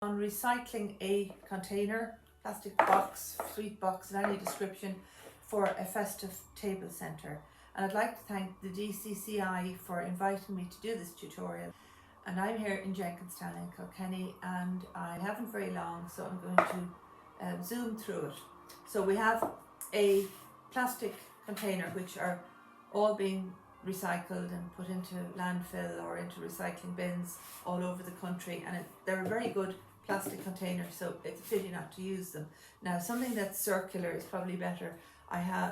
On recycling a container, plastic box, sweet box of any description for a festive table centre. And I'd like to thank the DCCI for inviting me to do this tutorial. And I'm here in Jenkinstown in Kilkenny, and I haven't very long, so I'm going to zoom through it. So we have a plastic container which are all being recycled and put into landfill or into recycling bins all over the country, and they're a very good plastic container, so it's a pity not to use them. Now, something that's circular is probably better.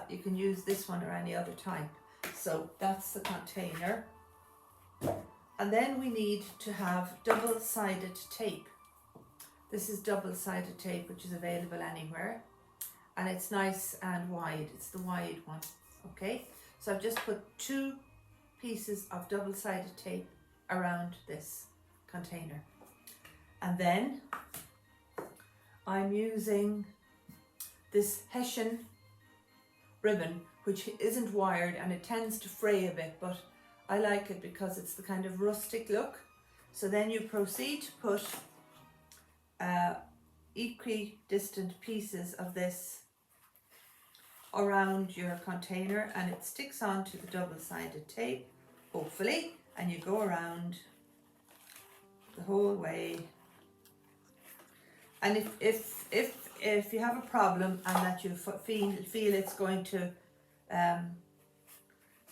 You can use this one or any other type. So that's the container. And then we need to have double-sided tape. This is double-sided tape, which is available anywhere, and it's nice and wide. It's the wide one, okay? So I've just put 2 pieces of double-sided tape around this container. And then I'm using this Hessian ribbon, which isn't wired and it tends to fray a bit, but I like it because it's the kind of rustic look. So then you proceed to put equidistant pieces of this around your container, and it sticks onto the double-sided tape, hopefully, and you go around the whole way. And if you have a problem and that you feel it's going to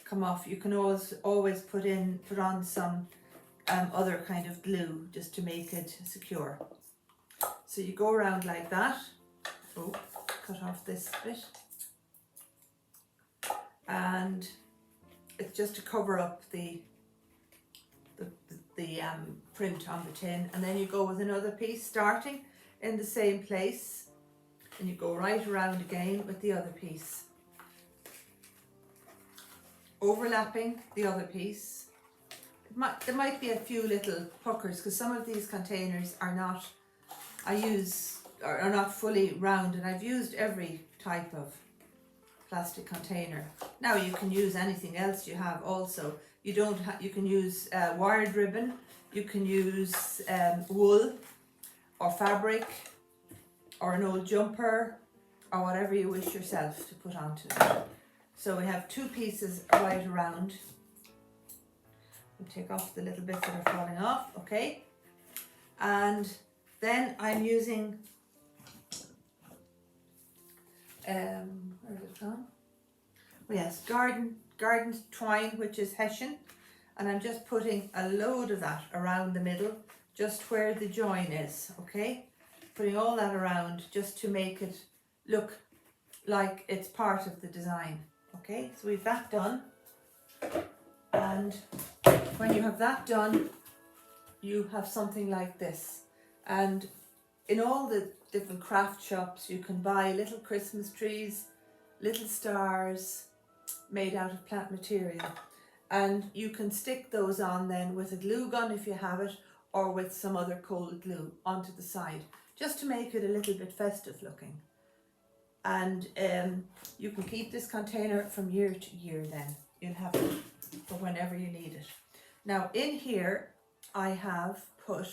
come off, you can always put on some other kind of glue just to make it secure. So you go around like that. Oh, cut off this bit. And it's just to cover up the print on the tin, and then you go with another piece starting in the same place, and you go right around again with the other piece, overlapping the other piece. There might be a few little puckers because some of these containers are not fully round, and I've used every type of plastic container. Now you can use anything else you have also. You can use wired ribbon, you can use wool or fabric or an old jumper or whatever you wish yourself to put onto it. So we have 2 pieces right around. We'll take off the little bits that are falling off, okay? And then I'm using where is it gone? Oh yes, garden twine, which is Hessian, and I'm just putting a load of that around the middle, just where the join is, okay? Putting all that around just to make it look like it's part of the design, okay? So we've that done, and when you have that done, you have something like this. And in all the different craft shops, you can buy little Christmas trees, little stars made out of plant material, and you can stick those on then with a glue gun if you have it, or with some other cold glue onto the side, just to make it a little bit festive looking. And you can keep this container from year to year then. You'll have it for whenever you need it. Now in here I have put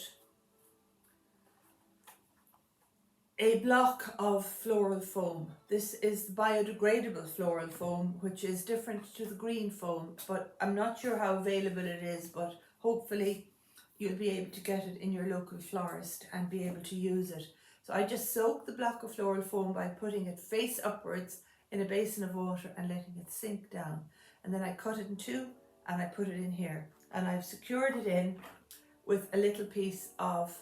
a block of floral foam. This is biodegradable floral foam, which is different to the green foam, but I'm not sure how available it is, but hopefully you'll be able to get it in your local florist and be able to use it. So I just soak the block of floral foam by putting it face upwards in a basin of water and letting it sink down. And then I cut it in 2 and I put it in here. And I've secured it in with a little piece of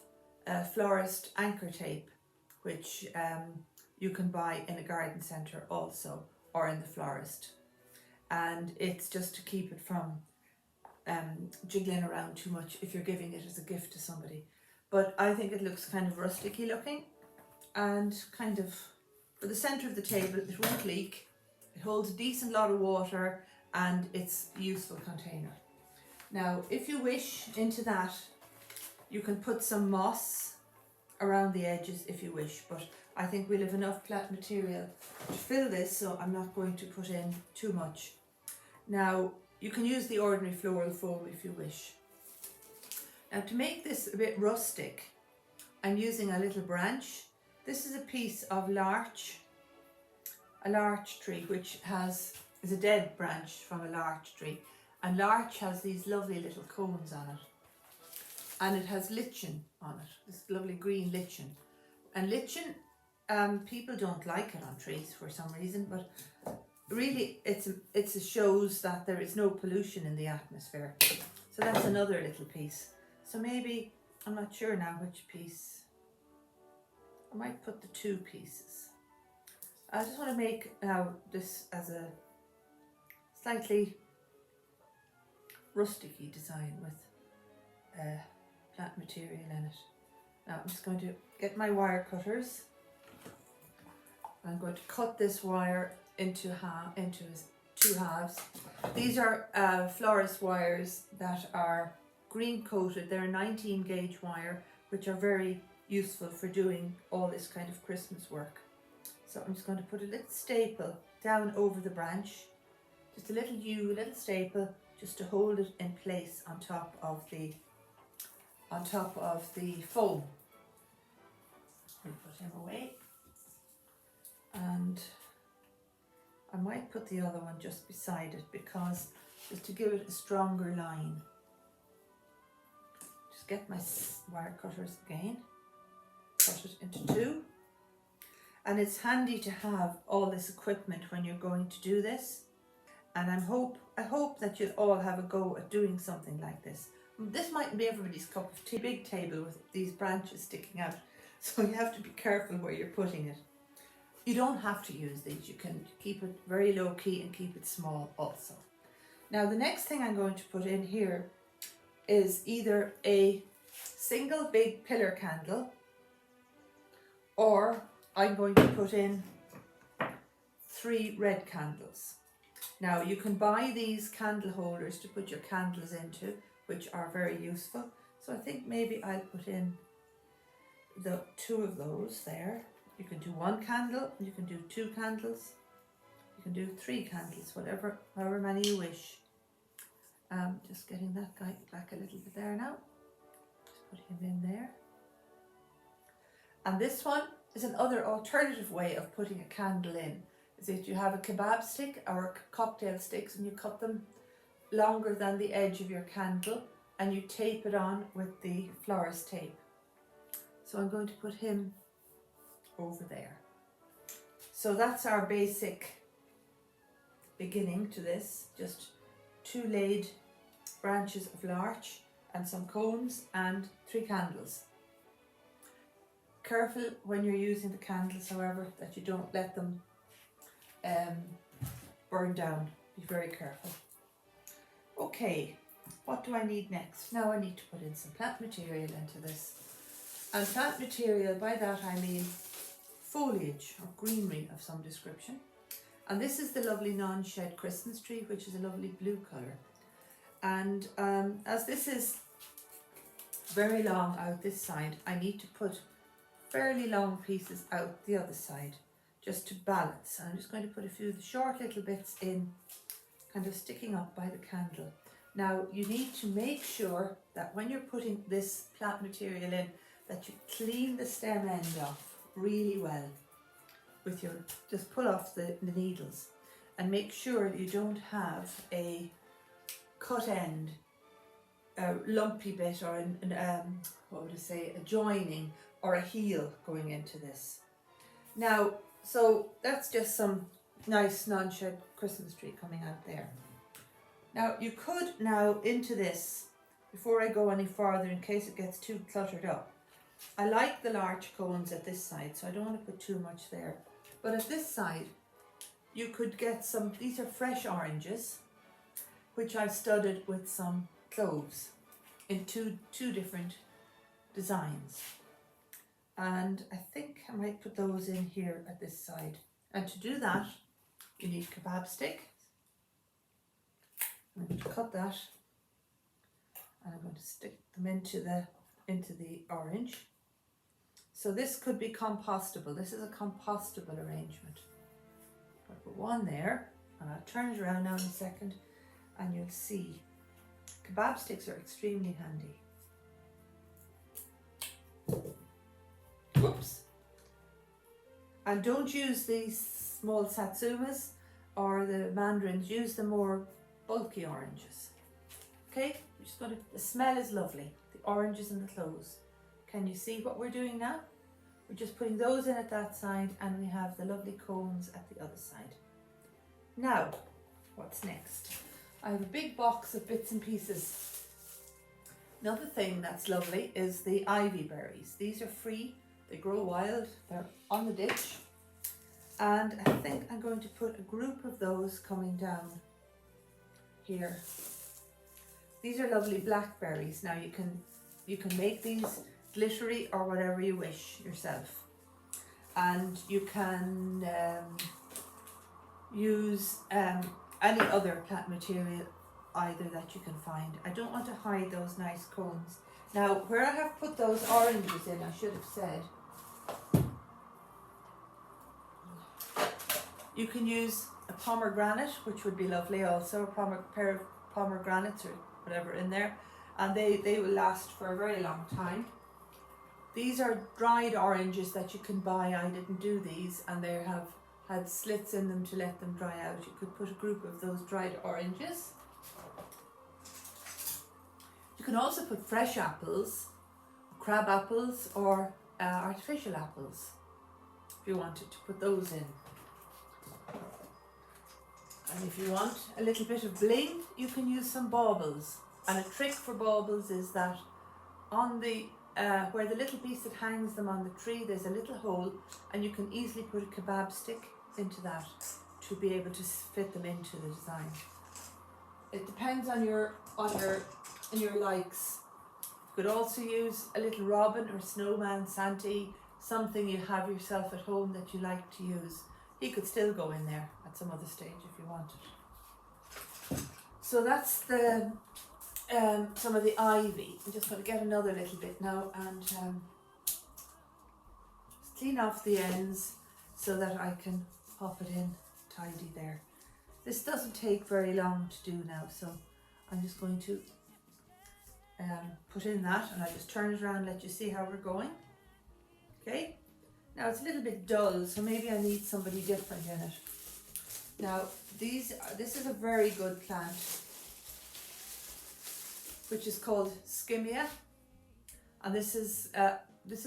florist anchor tape, which you can buy in a garden centre also, or in the florist. And it's just to keep it from jiggling around too much if you're giving it as a gift to somebody. But I think it looks kind of rusticy looking, and kind of for the centre of the table, it won't leak, it holds a decent lot of water, and it's a useful container. Now if you wish, into that you can put some moss around the edges if you wish, but I think we'll have enough plant material to fill this, so I'm not going to put in too much. Now you can use the ordinary floral foam if you wish. Now to make this a bit rustic, I'm using a little branch. This is a piece of larch, a larch tree, which is a dead branch from a larch tree. And larch has these lovely little cones on it. And it has lichen on it, this lovely green lichen. And lichen, people don't like it on trees for some reason, but really it shows that there is no pollution in the atmosphere. So that's another little piece. So maybe, I'm not sure now which piece. I might put the 2 pieces. I just want to make now this as a slightly rusticy design with plant material in it. Now I'm just going to get my wire cutters. I'm going to cut this wire into 2 halves. These are florist wires that are green coated. They're a 19 gauge wire, which are very useful for doing all this kind of Christmas work. So I'm just going to put a little staple down over the branch, just a little staple, just to hold it in place on top of the foam. I'll put him away, and I might put the other one just beside it, because just to give it a stronger line. Just get my wire cutters again, cut it into 2. And it's handy to have all this equipment when you're going to do this. And I hope that you'll all have a go at doing something like this. This mightn't be everybody's cup of tea. Big table with these branches sticking out, so you have to be careful where you're putting it. You don't have to use these. You can keep it very low key and keep it small also. Now the next thing I'm going to put in here is either a single big pillar candle, or I'm going to put in 3 red candles. Now you can buy these candle holders to put your candles into, which are very useful. So I think maybe I'll put in the 2 of those there. You can do 1 candle, you can do 2 candles, you can do 3 candles, however many you wish. Just getting that guy back a little bit there now. Just put him in there. And this one is another alternative way of putting a candle in. Is that you have a kebab stick or cocktail sticks, and you cut them longer than the edge of your candle, and you tape it on with the florist tape. So I'm going to put him over there. So that's our basic beginning to this. Just 2 laid branches of larch and some cones and 3 candles. Careful when you're using the candles, however, that you don't let them burn down. Be very careful. Okay, what do I need next? Now I need to put in some plant material into this. And plant material, by that I mean foliage or greenery of some description. And this is the lovely non-shed Christmas tree, which is a lovely blue colour. And as this is very long out this side, I need to put fairly long pieces out the other side, just to balance. And I'm just going to put a few short little bits in, kind of sticking up by the candle. Now you need to make sure that when you're putting this plant material in, that you clean the stem end off really well with your, just pull off the needles, and make sure you don't have a cut end, a lumpy bit, or what would I say, a joining or a heel going into this. Now, so that's just some nice non-shed Christmas tree coming out there. Now you could now into this, before I go any farther in case it gets too cluttered up, I like the large cones at this side, so I don't want to put too much there. But at this side, you could get some, these are fresh oranges, which I've studded with some cloves in two different designs. And I think I might put those in here at this side. And to do that, you need kebab stick. I'm going to cut that, and I'm going to stick them into the orange. So this could be compostable. This is a compostable arrangement. I'll put one there, and I'll turn it around now in a second, and you'll see kebab sticks are extremely handy. And don't use these small satsumas or the mandarins, use the more bulky oranges. Okay, we're just going to, the smell is lovely, the oranges and the cloves. Can you see what we're doing now? We're just putting those in at that side, and we have the lovely cones at the other side. Now, what's next? I have a big box of bits and pieces. Another thing that's lovely is the ivy berries. These are free, they grow wild, they're on the ditch. And I think I'm going to put a group of those coming down here. These are lovely blackberries. Now you can make these glittery or whatever you wish yourself. And you can use any other plant material either that you can find. I don't want to hide those nice cones. Now where I have put those oranges in, I should have said, you can use a pomegranate, which would be lovely also, a pair of pomegranates or whatever in there, and they will last for a very long time. These are dried oranges that you can buy. I didn't do these, and they have had slits in them to let them dry out. You could put a group of those dried oranges. You can also put fresh apples, crab apples, or artificial apples if you wanted to put those in. And if you want a little bit of bling, you can use some baubles. And a trick for baubles is that on the where the little piece that hangs them on the tree, there's a little hole, and you can easily put a kebab stick into that to be able to fit them into the design. It depends on your likes. You could also use a little robin or snowman, Santa, something you have yourself at home that you like to use. He could still go in there at some other stage if you wanted. So that's the some of the ivy. I'm just going to get another little bit now and just clean off the ends so that I can pop it in tidy there. This doesn't take very long to do now, so I'm just going to put in that, and I'll just turn it around and let you see how we're going. Okay, now it's a little bit dull, so maybe I need somebody different in it. Now this is a very good plant, which is called Skimmia, and this is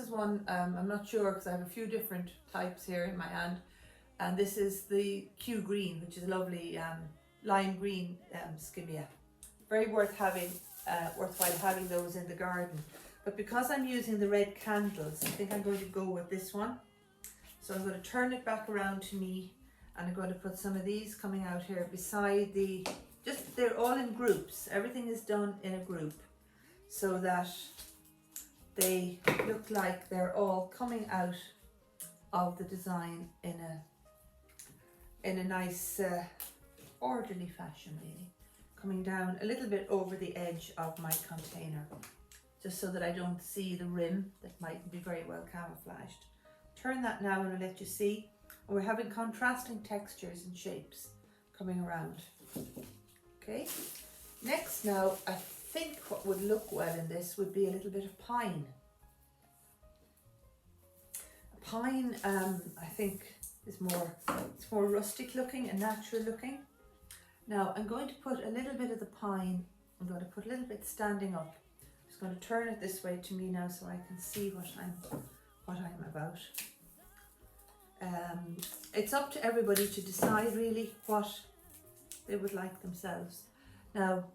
one, I'm not sure because I have a few different types here in my hand, and this is the Q green, which is a lovely lime green Skimmia. Very worthwhile having those in the garden. But because I'm using the red candles, I think I'm going to go with this one. So I'm going to turn it back around to me, and I'm going to put some of these coming out here beside they're all in groups. Everything is done in a group so that they look like they're all coming out of the design in a nice orderly fashion, really. Coming down a little bit over the edge of my container, just so that I don't see the rim that mightn't be very well camouflaged. Turn that now and I'll let you see. And we're having contrasting textures and shapes coming around. Okay, next now, I think what would look well in this would be a little bit of pine. Pine, I think, is more rustic looking and natural looking. Now I'm going to put a little bit of the pine, I'm going to put a little bit standing up. I'm just going to turn it this way to me now so I can see what I'm about. It's up to everybody to decide really what they would like themselves. Now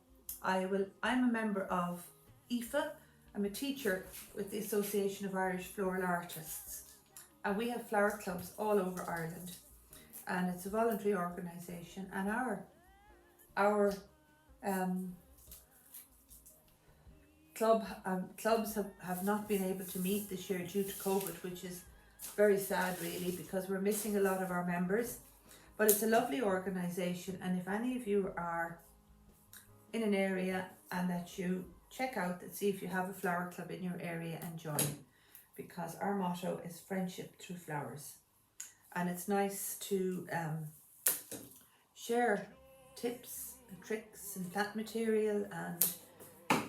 I'm a member of Eva. I'm a teacher with the Association of Irish Floral Artists, and we have flower clubs all over Ireland, and it's a voluntary organisation, and our clubs have not been able to meet this year due to COVID, which is very sad really, because we're missing a lot of our members. But it's a lovely organisation, and if any of you are in an area and that you check out and see if you have a flower club in your area and join, because our motto is friendship through flowers, and it's nice to share tips and tricks and plant material and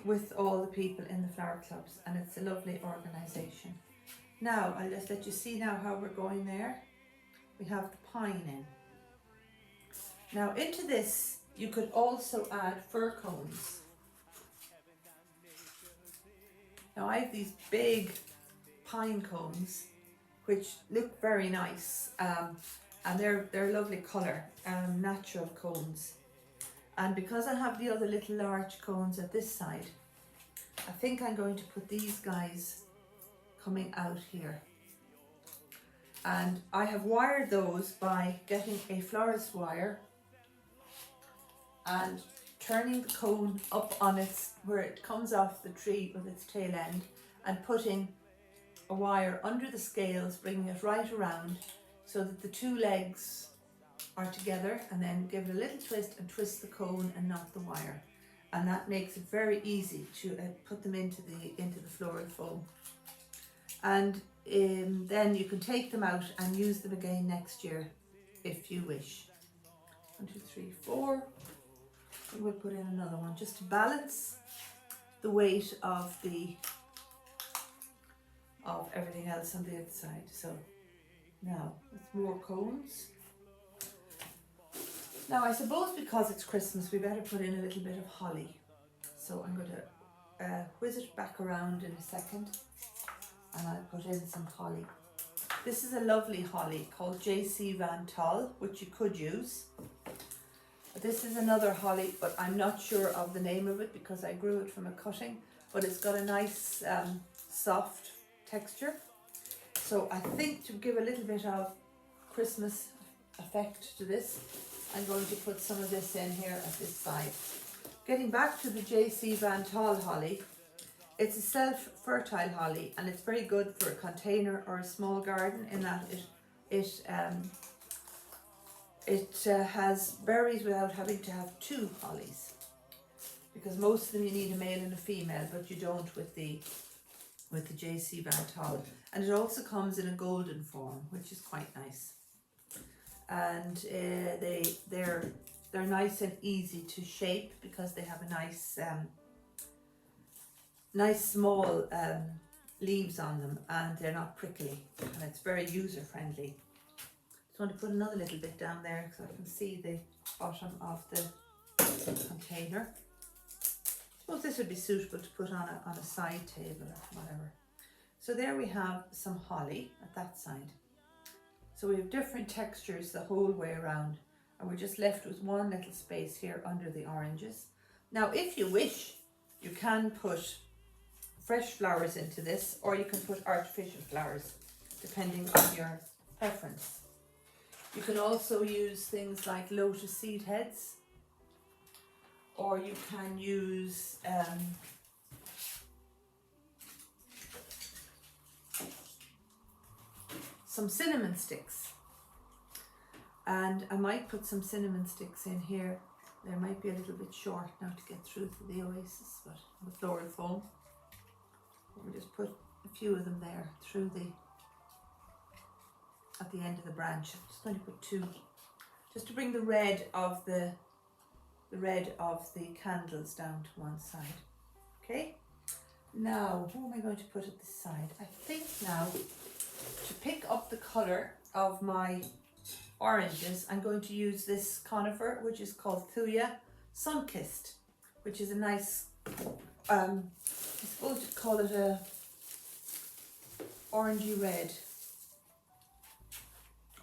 with all the people in the flower clubs, and it's a lovely organisation. Now I'll just let you see now how we're going there. we have the pine in. Now into this you could also add fir cones. Now I have these big pine cones which look very nice, and they're a lovely colour, natural cones. And because I have the other little large cones at this side, I think I'm going to put these guys coming out here. And I have wired those by getting a florist wire and turning the cone up on its, where it comes off the tree with its tail end, and putting a wire under the scales, bringing it right around so that the two legs are together, and then give it a little twist and twist the cone and not the wire. And that makes it very easy to put them into the floral foam. And then you can take them out and use them again next year if you wish. 1, 2, 3, 4. And we'll put in another one just to balance the weight of everything else on the other side. So now with more cones. Now I suppose because it's Christmas we better put in a little bit of holly. So I'm going to whiz it back around in a second, and I'll put in some holly. This is a lovely holly called J.C. Van Tol, which you could use. This is another holly, but I'm not sure of the name of it because I grew it from a cutting, but it's got a nice soft texture. So I think to give a little bit of Christmas effect to this, I'm going to put some of this in here at this side. Getting back to the J.C. Van Tol holly, it's a self-fertile holly, and it's very good for a container or a small garden in that it has berries without having to have two hollies, because most of them you need a male and a female, but you don't with the J.C. Van Tol. And it also comes in a golden form, which is quite nice. And they're nice and easy to shape because they have a nice small leaves on them, and they're not prickly, and it's very user friendly. Just want to put another little bit down there so I can see the bottom of the container. I suppose this would be suitable to put on a side table or whatever. So there we have some holly at that side. So we have different textures the whole way around, and we're just left with one little space here under the oranges. Now if you wish, you can put fresh flowers into this, or you can put artificial flowers depending on your preference. You can also use things like lotus seed heads, or you can use some cinnamon sticks. And I might put some cinnamon sticks in here. They might be a little bit short now to get through to the oasis, but the floral foam. We'll just put a few of them there through at the end of the branch. I'm just going to put 2, just to bring the red of the candles down to one side. Okay. Now, what am I going to put at this side? I think now, to pick up the colour of my oranges, I'm going to use this conifer, which is called Thuya Sunkissed, which is a nice, I suppose you'd call it a orangey red,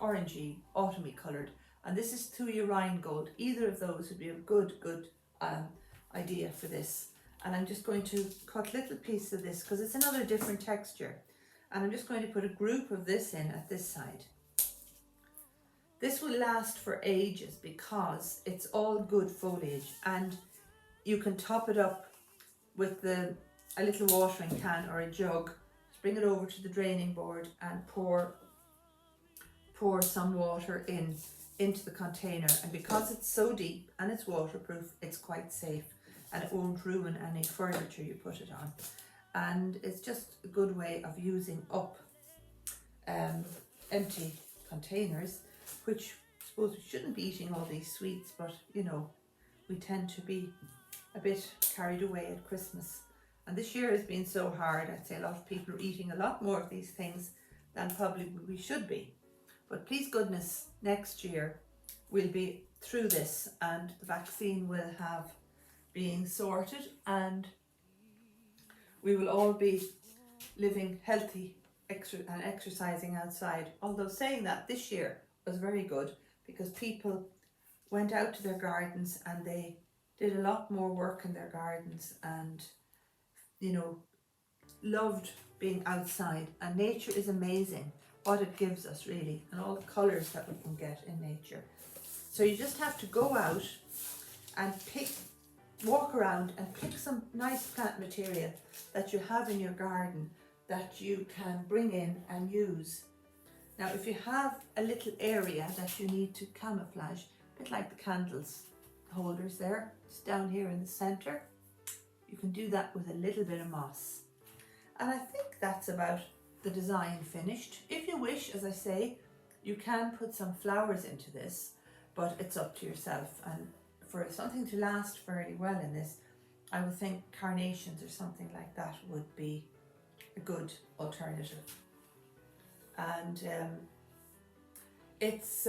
orangey, autumny coloured. And this is Thuya Rheingold. Either of those would be a good idea for this. And I'm just going to cut little pieces of this because it's another different texture. And I'm just going to put a group of this in at this side. This will last for ages because it's all good foliage, and you can top it up with a little watering can or a jug. Just bring it over to the draining board and pour some water into the container, and because it's so deep and it's waterproof, it's quite safe and it won't ruin any furniture you put it on. And it's just a good way of using up empty containers, which I suppose we shouldn't be eating all these sweets, but you know, we tend to be a bit carried away at Christmas. And this year has been so hard. I'd say a lot of people are eating a lot more of these things than probably we should be. But please goodness, next year we'll be through this and the vaccine will have been sorted and we will all be living healthy and exercising outside. Although saying that, this year was very good because people went out to their gardens and they did a lot more work in their gardens and, you know, loved being outside. And nature is amazing, what it gives us really, and all the colours that we can get in nature. So you just have to go out and walk around and pick some nice plant material that you have in your garden that you can bring in and use. Now if you have a little area that you need to camouflage, a bit like the candles holders there, just down here in the centre, you can do that with a little bit of moss. And I think that's about the design finished. If you wish, as I say, you can put some flowers into this, but it's up to yourself. And for something to last very well in this, I would think carnations or something like that would be a good alternative. And it's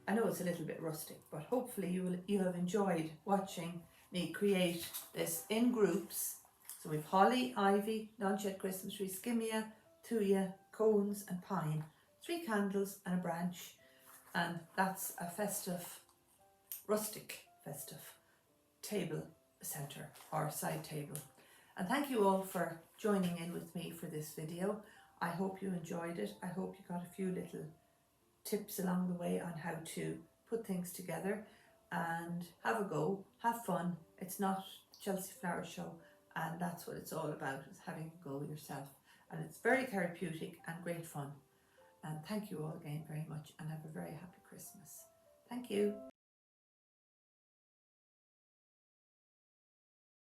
I know it's a little bit rustic, but hopefully you have enjoyed watching me create this in groups. So we've holly, ivy, non-shed Christmas tree, skimmia, thuya, cones and pine, 3 candles and a branch, and that's a festive, rustic festive table centre or side table. And thank you all for joining in with me for this video. I hope you enjoyed it. I hope you got a few little tips along the way on how to put things together and have a go, have fun. It's not Chelsea Flower Show, and that's what it's all about, is having a go yourself. And it's very therapeutic and great fun. And thank you all again very much, and have a very happy Christmas. Thank you.